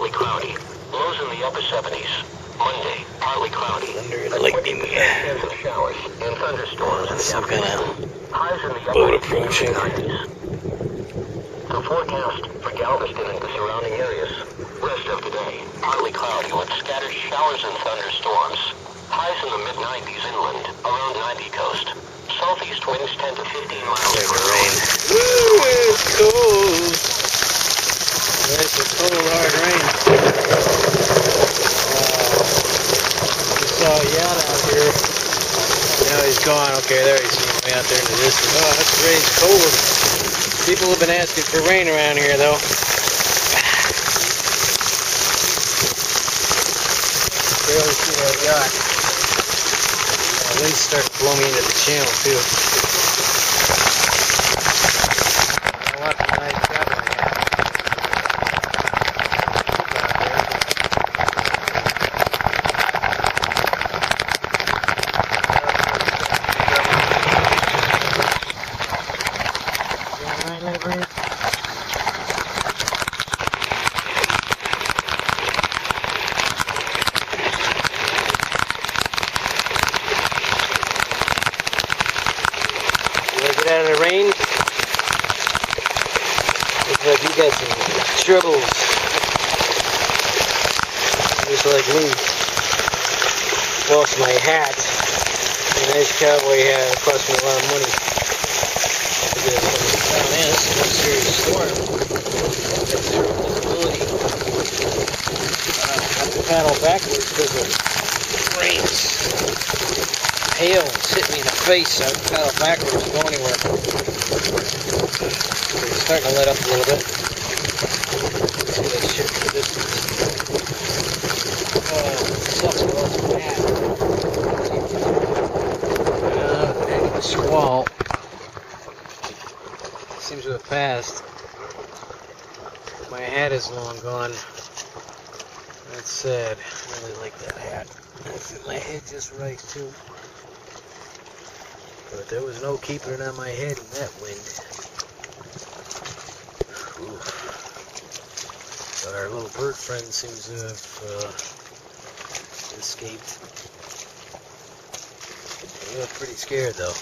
partly cloudy. Lows in the upper 70s. Monday, partly cloudy. Thunder and lightning. Chance of showers and thunderstorms in the Some kind afternoon. of Highs in the boat upper 80s approaching. and 90s. The forecast for Galveston and the surrounding areas. Rest of the day, partly cloudy with scattered showers and thunderstorms. Highs in the mid-90s inland, around 90 coast. Southeast winds 10 to 15 miles per hour. Rain. Woo, it's cold. Nice and cold, hard rain. Just saw a yacht out here. Now he's gone. Okay, there he's way out there in the distance. Oh, that's rain's cold. People have been asking for rain around here, though. Barely see that yacht. The wind's starting to blow me into the channel, too. A lot of nice traveling. Out of the rain. Looks like you got some troubles. Just like me. Lost my hat. A nice cowboy hat. It cost me a lot of money. Oh man, this is a serious storm. Zero visibility. I have to paddle backwards because the rain's hail is hitting me in the face, so I paddle backwards and go anywhere. It's starting to let up a little bit. Let's see that shit for the distance. Oh, it sucks with all this bad. The squall seems to have passed. My hat is long gone. That's sad. I really like that hat. My head just right, too. But there was no keeping it on my head in that wind. Ooh. Our little bird friend seems to have escaped. He looked pretty scared though.